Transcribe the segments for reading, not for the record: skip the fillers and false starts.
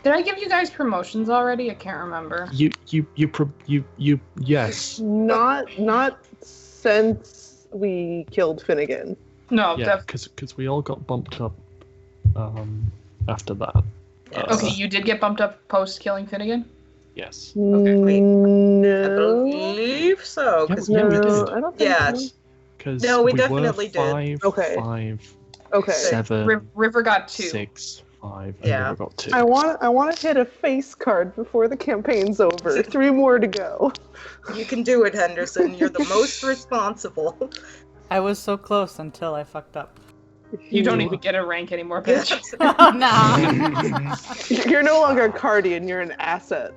Did I give you guys promotions already? I can't remember. Yes. Not since we killed Finnegan. No, Yeah, because we all got bumped up after that. Okay, you did get bumped up post killing Finnegan? Yes. Okay. Wait. I No. believe so. Yeah, 'Cause we No, did. I don't think Yes. Because No, we were definitely did. 5, Okay. 5, Okay. 7, River got 2. 6, 5, and Yeah. River got 2. I want to hit a face card before the campaign's over. 3 more to go. You can do it, Henderson. You're the most responsible. I was so close until I fucked up. You don't even get a rank anymore, bitch. Oh, no. You're no longer a Cardian, you're an asset.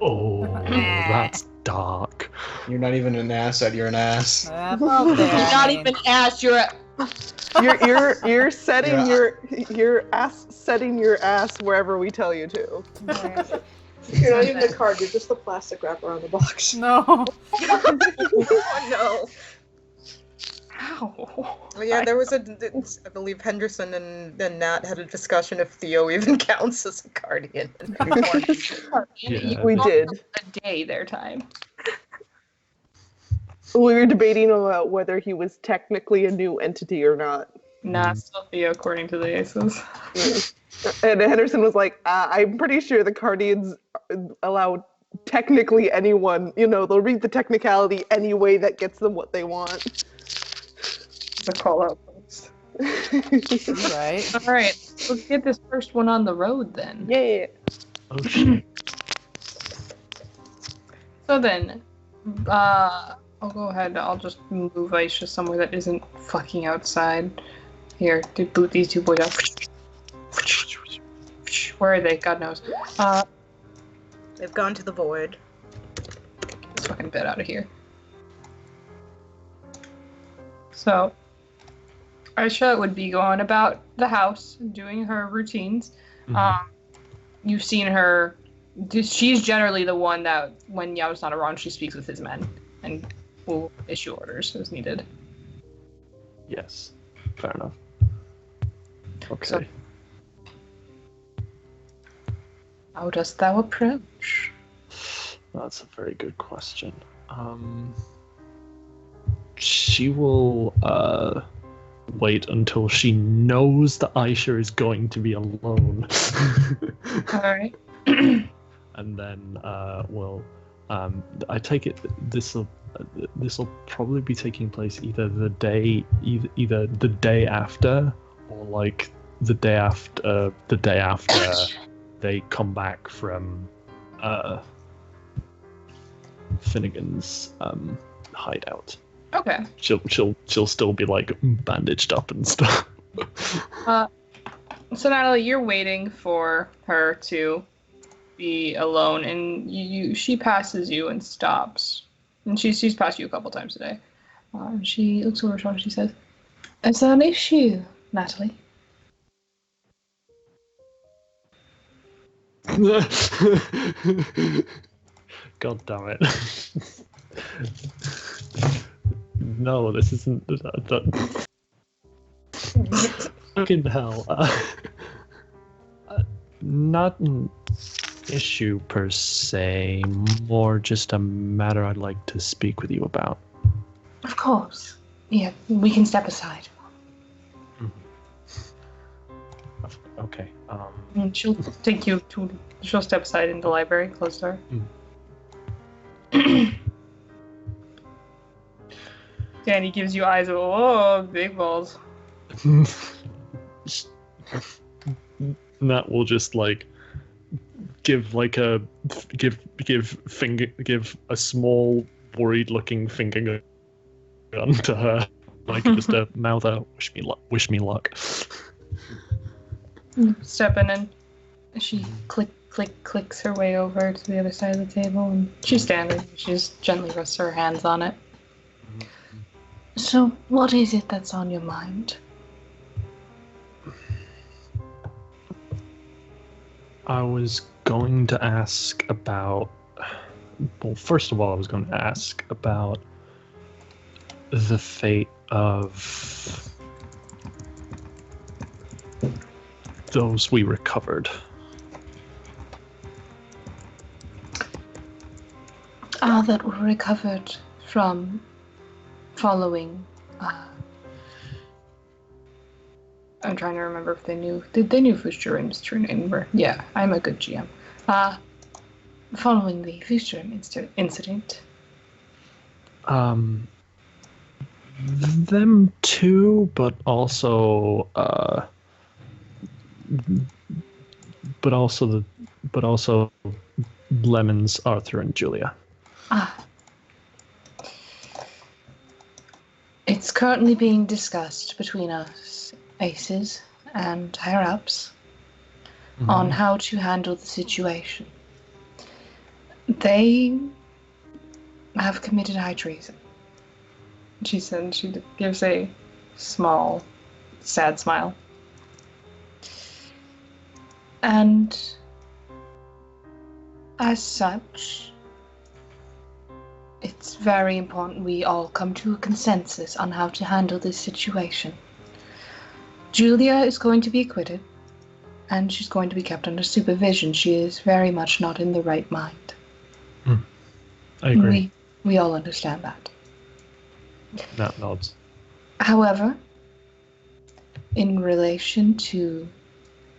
Oh, that's dark. You're not even an asset, you're an ass. Well, there, I Not mean, even ass, you're a... You're setting Yeah. your ass wherever we tell you to. You're not even the card, you're just the plastic wrapper on the box. No. Oh, no. Ow. Well, yeah, there was I believe Henderson and Nat had a discussion if Theo even counts as a guardian. Yeah. We did. A day their time. We were debating about whether he was technically a new entity or not. Nah, still Theo according to the aces. And Henderson was like, I'm pretty sure the Cardians allow technically anyone, they'll read the technicality any way that gets them what they want. It's a call out post. Right. Alright, let's get this first one on the road then. Yeah. Oh shit. So then, I'll go ahead. I'll just move Aisha somewhere that isn't fucking outside. Here, boot these 2 boys out. Where are they? God knows. They've gone to the void. This fucking bit out of here. So, Aisha would be going about the house, doing her routines. Mhm. You've seen her. She's generally the one that, when Yao's not around, she speaks with his men and will issue orders as needed. Yes. Fair enough. Okay. So- How dost thou approach? That's a very good question. She will wait until she knows that Aisha is going to be alone. Alright. And then will I take it this will probably be taking place either the day after or like the day after they come back from Finnegan's hideout. Okay. She'll still be like bandaged up and stuff. So Natalie, you're waiting for her to be alone, and she passes you and stops. And she's passed you a couple times today. She looks over her shoulder and she says, "Is there an issue, Natalie?" God damn it. No, this isn't that. Fucking hell. Not an issue per se, more just a matter I'd like to speak with you about. Of course. Yeah, we can step aside. Okay. And she'll take you to. She'll step aside in the library, close the door. Danny gives you eyes of, oh, big balls. That will just like give a small worried looking finger gun to her, like just a mouth out. Wish me luck. Step in and she clicks her way over to the other side of the table, and she's standing. She just gently rests her hands on it. So, what is it that's on your mind? I was going to ask about. Well, first of all, I was going to ask about the fate of those we recovered. all that were recovered from following. I'm trying to remember if they knew. They knew Fushuri's true name? Yeah, I'm a good GM. Following the Fushuri incident. Them too, but also Lemons, Arthur, and Julia. It's currently being discussed between us, aces, and higher-ups on how to handle the situation. They have committed high treason. She said. She gives a small, sad smile. And as such, it's very important we all come to a consensus on how to handle this situation. Julia is going to be acquitted, and she's going to be kept under supervision. She is very much not in the right mind. I agree. We all understand that. That nods. However, in relation to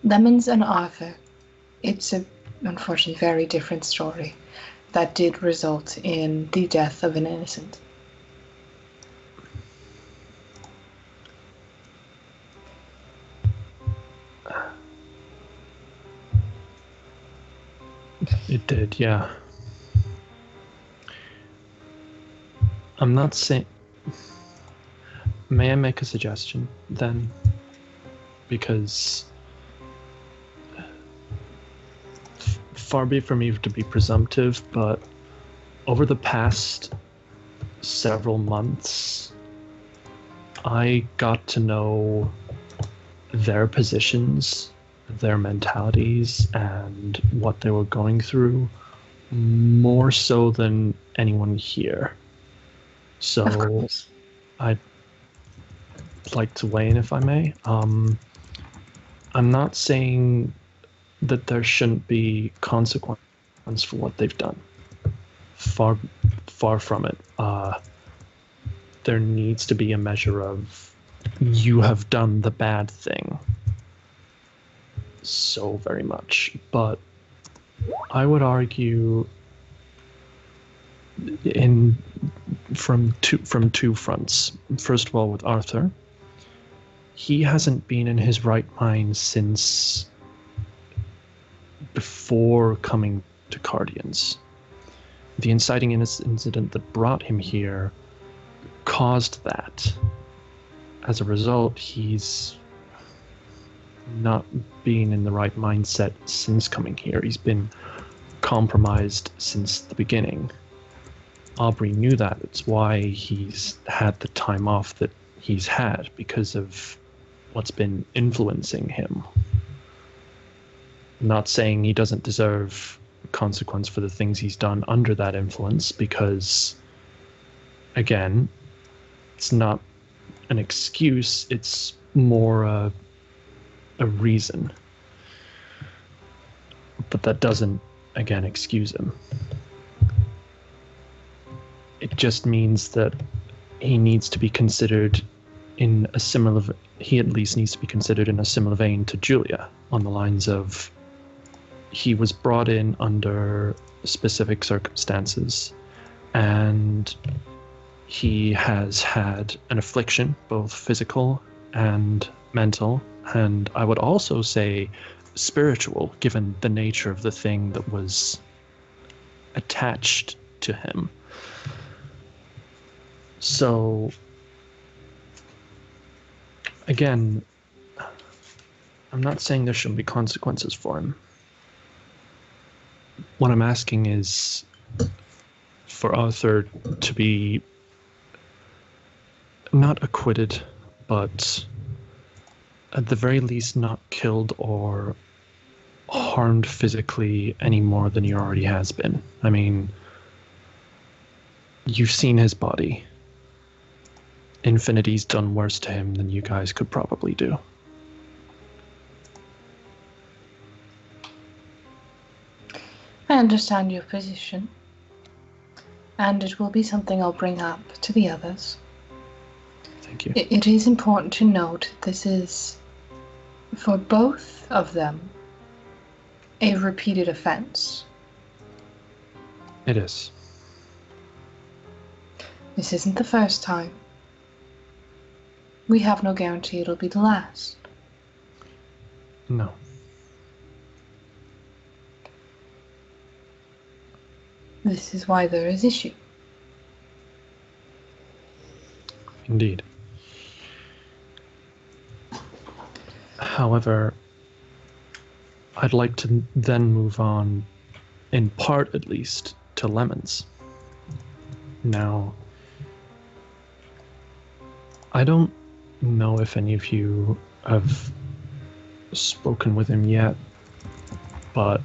Lemons and Arthur, it's a unfortunately very different story that did result in the death of an innocent. It did, yeah. I'm not saying... May I make a suggestion, then? Because... far be it from me to be presumptive, but over the past several months, I got to know their positions, their mentalities, and what they were going through more so than anyone here. So I'd like to weigh in if I may. I'm not saying that there shouldn't be consequence for what they've done. Far from it. There needs to be a measure of, you have done the bad thing so very much. But I would argue from two fronts. First of all, with Arthur, he hasn't been in his right mind since before coming to Cardians. The inciting incident that brought him here caused that. As a result, he's not been in the right mindset since coming here. He's been compromised since the beginning. Aubrey knew that. It's why he's had the time off that he's had, because of what's been influencing him. I'm not saying he doesn't deserve consequence for the things he's done under that influence, because, again, it's not an excuse, it's more a reason. But that doesn't, again, excuse him. It just means that he needs to be considered in a similar, he at least needs to be considered in a similar vein to Julia, on the lines of, he was brought in under specific circumstances, and he has had an affliction, both physical and mental, and I would also say spiritual, given the nature of the thing that was attached to him. So, again, I'm not saying there shouldn't be consequences for him. What I'm asking is for Arthur to be not acquitted, but at the very least not killed or harmed physically any more than he already has been. I mean, you've seen his body. Infinity's done worse to him than you guys could probably do. I understand your position. And it will be something I'll bring up to the others. Thank you. It is important to note this is, for both of them, a repeated offense. It is. This isn't the first time. We have no guarantee it'll be the last. No. This is why there is issue. Indeed. However, I'd like to then move on, in part at least, to Lemons. Now, I don't know if any of you have spoken with him yet, but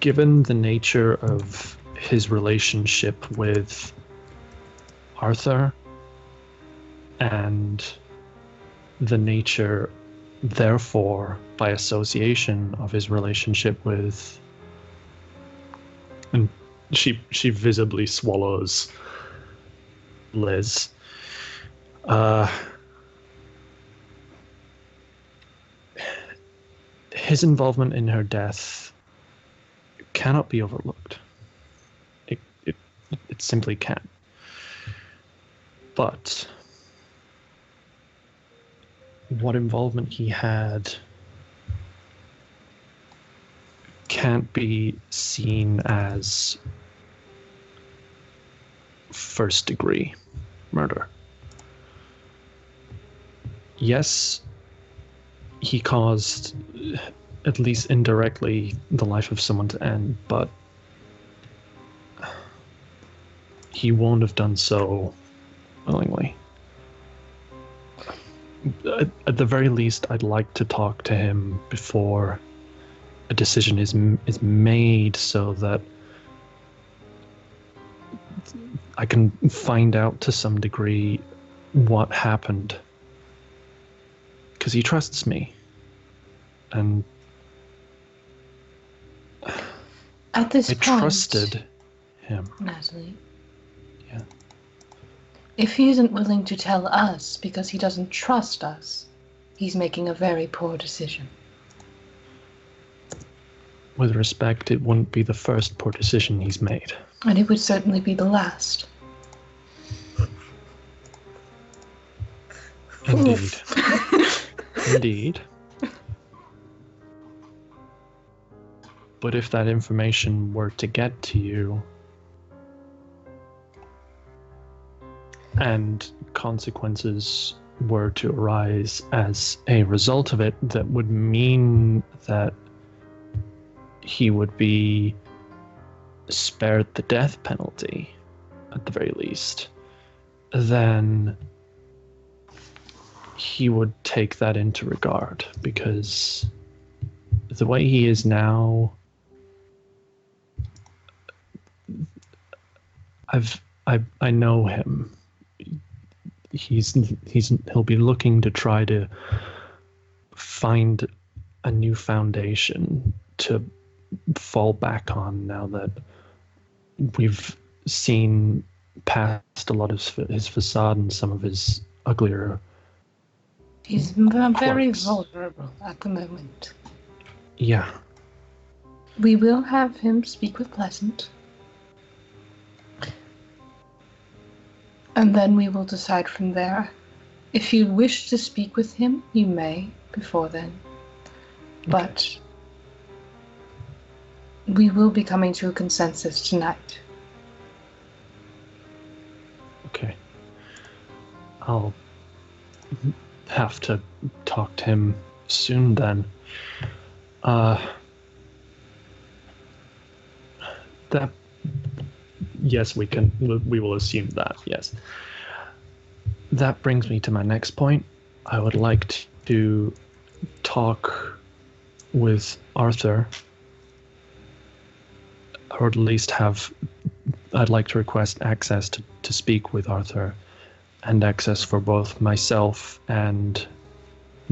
given the nature of his relationship with Arthur and the nature, therefore, by association, of his relationship with, and she visibly swallows Liz. His involvement in her death cannot be overlooked. It simply can't. But what involvement he had can't be seen as first degree murder. Yes, he caused, at least indirectly, the life of someone to end, but he won't have done so willingly. At the very least, I'd like to talk to him before a decision is made, so that I can find out to some degree what happened. Because he trusts me. And At this I point, trusted him. Natalie. Yeah. If he isn't willing to tell us because he doesn't trust us, he's making a very poor decision. With respect, it wouldn't be the first poor decision he's made. And it would certainly be the last. Indeed. Indeed. But if that information were to get to you, and consequences were to arise as a result of it, that would mean that he would be spared the death penalty, at the very least, then he would take that into regard, because the way he is now, I know him. He'll be looking to try to find a new foundation to fall back on now that we've seen past a lot of his facade and some of his uglier. He's very quirks. vulnerable at the moment. Yeah. We will have him speak with Pleasant. And then we will decide from there. If you wish to speak with him, you may before then. But we will be coming to a consensus tonight. Okay. I'll have to talk to him soon then. That, yes, we will assume that, yes. That brings me to my next point. I would like to talk with Arthur, or at least I'd like to request access to speak with Arthur, and access for both myself and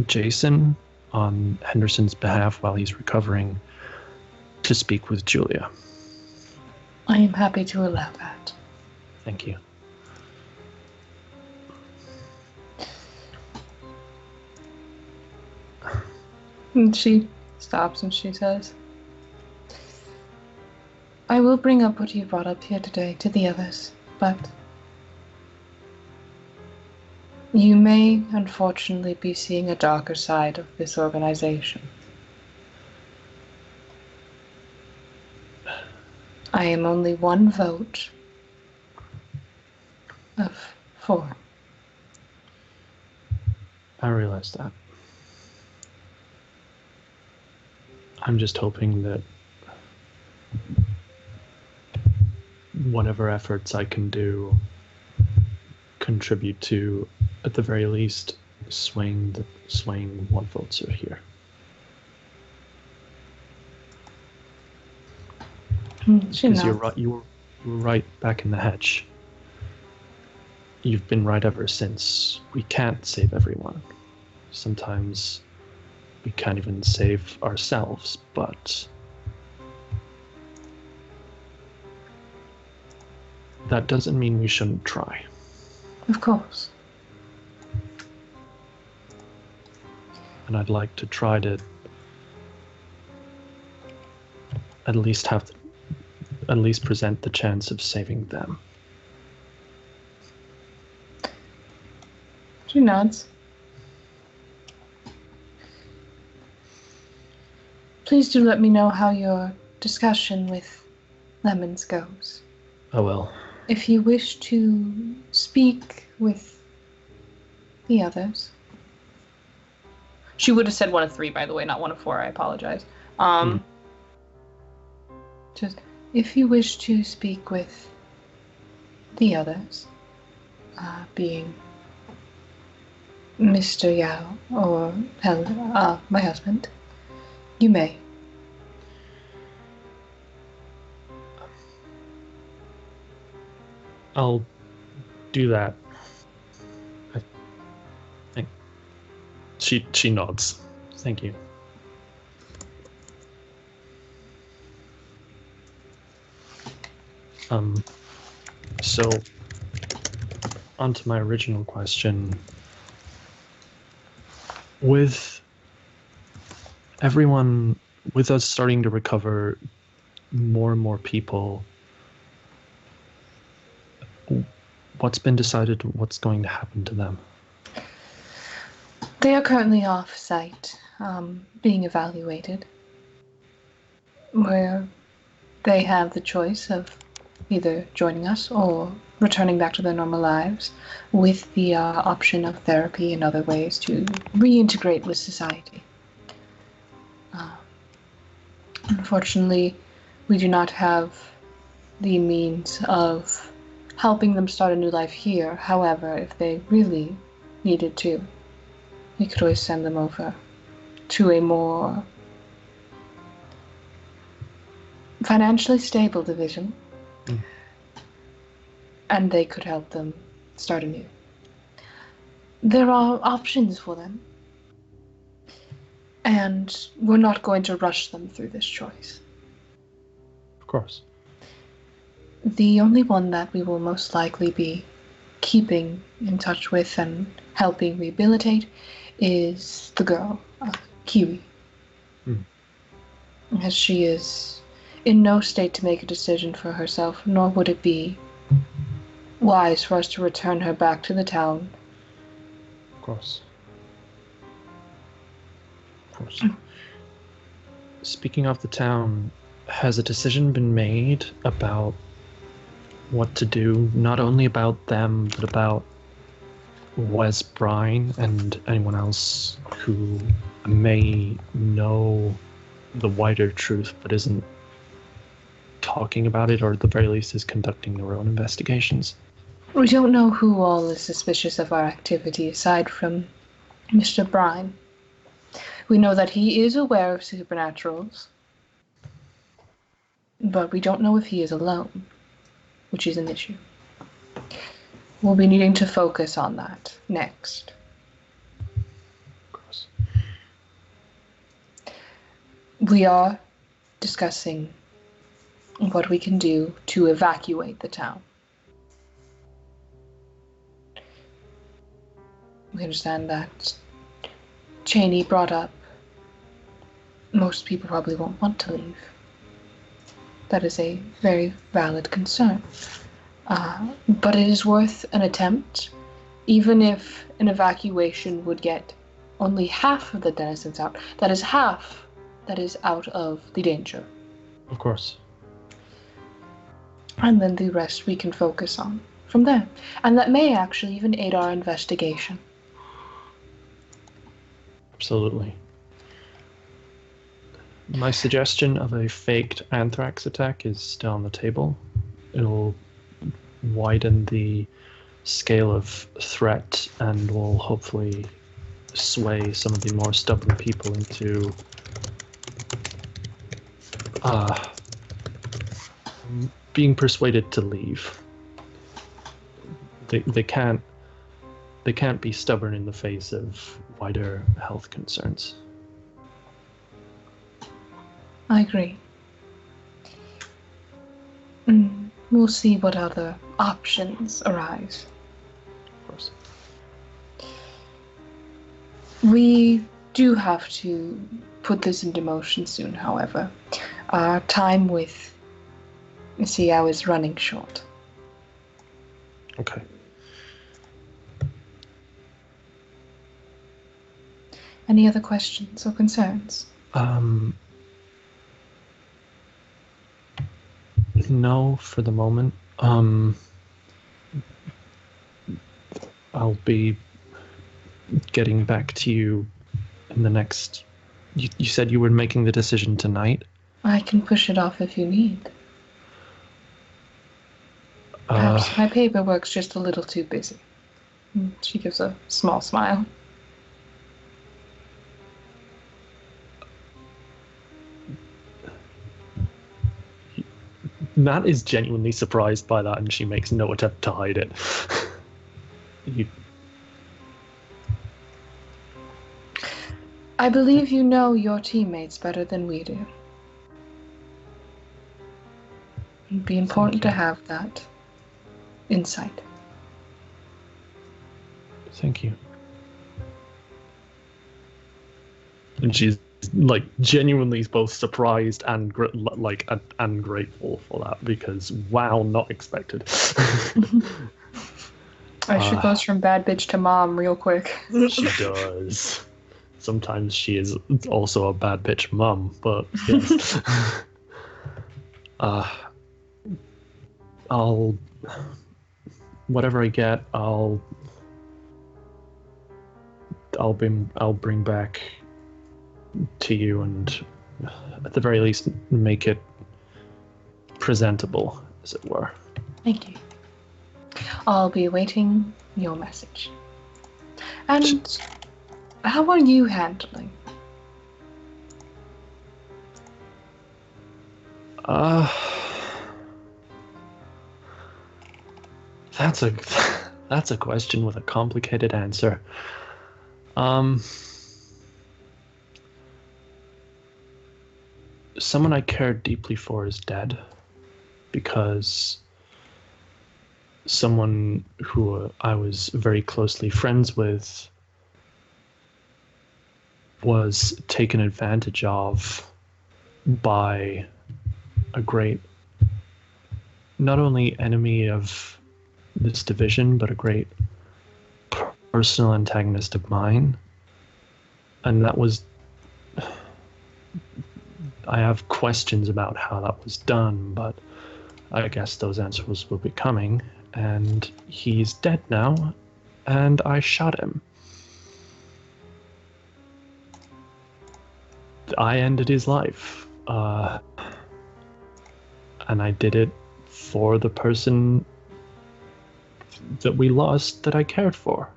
Jason on Henderson's behalf while he's recovering, to speak with Julia. I am happy to allow that. Thank you. And she stops and she says, I will bring up what you brought up here today to the others, but you may unfortunately be seeing a darker side of this organization. I am only one vote of 4. I realize that. I'm just hoping that whatever efforts I can do contribute to, at the very least, swaying one votes are here. She Because nods. you were right back in the hedge. You've been right ever since. We can't save everyone. Sometimes we can't even save ourselves, but that doesn't mean we shouldn't try. Of course. And I'd like to try to at least present the chance of saving them. She nods. Please do let me know how your discussion with Lemons goes. Oh well. If you wish to speak with the others. She would have said 1 of 3, by the way, not 1 of 4. I apologize. Just, if you wish to speak with the others, being Mr. Yao or my husband, you may. I'll do that. I think she nods. Thank you. So on to my original question. With everyone, with us starting to recover, more and more people, what's been decided, what's going to happen to them? They are currently off-site, being evaluated, where they have the choice of either joining us or returning back to their normal lives, with the option of therapy and other ways to reintegrate with society. Unfortunately, we do not have the means of helping them start a new life here. However, if they really needed to, we could always send them over to a more financially stable division, and they could help them start anew. There are options for them, and we're not going to rush them through this choice. Of course. The only one that we will most likely be keeping in touch with and helping rehabilitate is the girl, Kiwi. As she is in no state to make a decision for herself, nor would it be wise for us to return her back to the town. Of course. Of course. Speaking of the town, has a decision been made about what to do, not only about them, but about Wes Brine and anyone else who may know the wider truth but isn't talking about it, or at the very least is conducting their own investigations? We don't know who all is suspicious of our activity aside from Mr. Brine. We know that he is aware of supernaturals, but we don't know if he is alone, which is an issue. We'll be needing to focus on that next. Of course. We are discussing what we can do to evacuate the town. We understand that Cheney brought up most people probably won't want to leave. That is a very valid concern. But it is worth an attempt, even if an evacuation would get only half of the denizens out. That is half that is out of the danger. Of course. And then the rest we can focus on from there. And that may actually even aid our investigation. Absolutely. My suggestion of a faked anthrax attack is still on the table. It'll widen the scale of threat and will hopefully sway some of the more stubborn people into being persuaded to leave. They can't be stubborn in the face of wider health concerns. I agree. We'll see what other options arise. Of course. We do have to put this into motion soon, however. Our time with Xiao is running short. Okay. Any other questions or concerns? No, for the moment. I'll be getting back to you in the next... You said you were making the decision tonight? I can push it off if you need. Perhaps my paperwork's just a little too busy. She gives a small smile. Matt is genuinely surprised by that, and she makes no attempt to hide it. I believe you know your teammates better than we do. It'd be important to have that insight. Thank you. And she's like genuinely both surprised and and grateful for that, because wow, not expected. She goes from bad bitch to mom real quick. She does. Sometimes she is also a bad bitch mum, but yes. I'll whatever I get, I'll bring back to you, and at the very least make it presentable, as it were. Thank you. I'll be awaiting your message. And how are you handling? That's a question with a complicated answer. Someone I cared deeply for is dead, because someone who I was very closely friends with was taken advantage of by a great, not only enemy of this division, but a great personal antagonist of mine. And that was... I have questions about how that was done, but I guess those answers will be coming. And he's dead now, and I shot him. I ended his life. And I did it for the person that we lost that I cared for.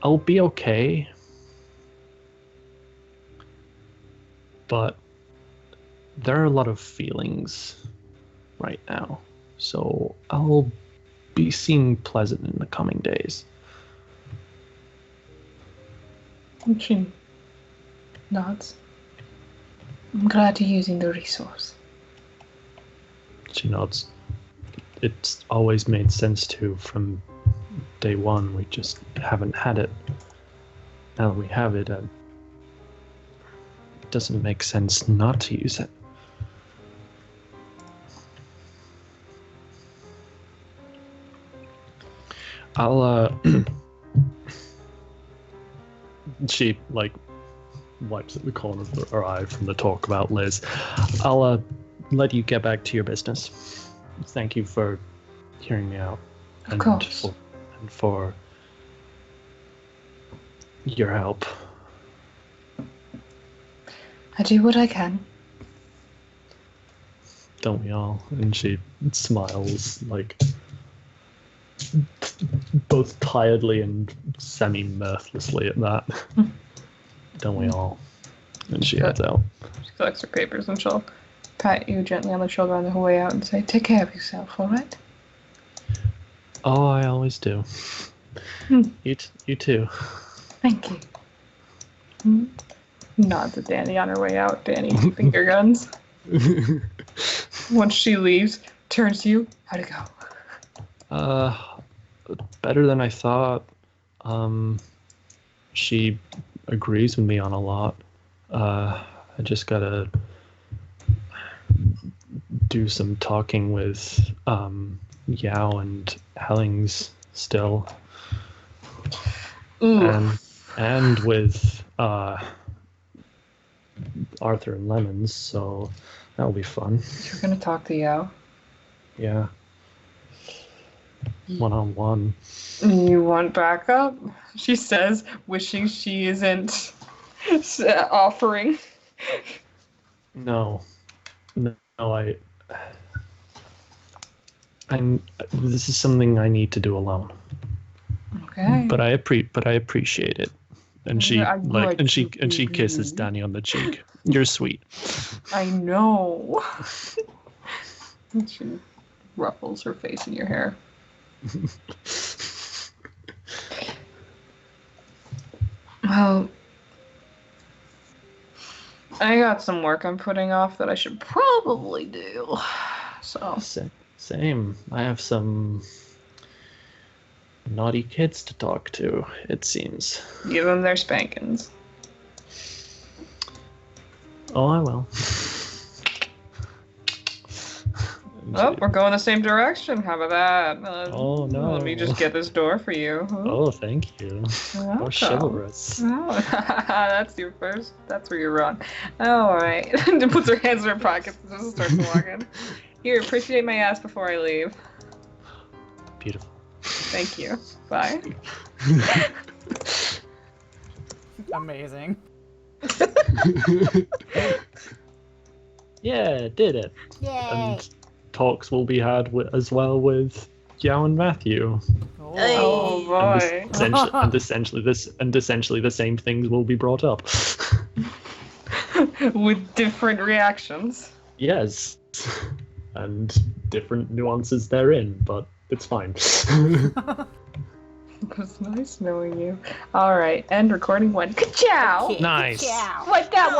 I'll be okay. But there are a lot of feelings right now, so I'll be seeing Pleasant in the coming days. She nods. I'm glad you're using the resource. She nods. It's always made sense to from day one. We just haven't had it. Now that we have it, it doesn't make sense not to use it. I'll, she, like, wipes at the corner of her eye from the talk about Liz. I'll, let you get back to your business. Thank you for hearing me out. Of course. And for your help. I do what I can. Don't we all? And she smiles, like, both tiredly and semi-mirthlessly at that. Don't we all? And she heads out. She collects her papers and she'll pat you gently on the shoulder on the way out and say, "Take care of yourself, all right?" Oh, I always do. Hmm. You too. Thank you. Nods at Danny on her way out. Danny, finger guns. Once she leaves, turns to you. How'd it go? Better than I thought. She agrees with me on a lot. I just gotta do some talking with Yao and Hellings still. Ooh. And with Arthur and Lemons, so that'll be fun. You're gonna talk to Yao? Yeah. One-on-one. You want backup? She says, wishing she isn't offering. No, this is something I need to do alone. Okay. But I appreciate it. And she I'd like and she to kisses be- Danny on the cheek. You're sweet. I know. And she ruffles her face in your hair. Well, I got some work I'm putting off that I should probably do. So, Same. I have some naughty kids to talk to, it seems. give them their spankings. Oh, I will. Oh, we're going the same direction. How about that? Oh, no. Let me just get this door for you. Oh, thank you. Welcome. How chivalrous. Oh, that's your first. That's where you're wrong. All right. And puts her hands in her pockets and just starts walking. Here, appreciate my ass before I leave. Beautiful. Thank you. Bye. Amazing. Yeah, did it. Yay. And talks will be had as well with Yao and Matthew. Oh boy. And essentially the same things will be brought up. With different reactions. Yes. And different nuances therein, but it's fine. It was nice knowing you. All right, end recording one. Ka-chow! Nice. Ciao. Like that one.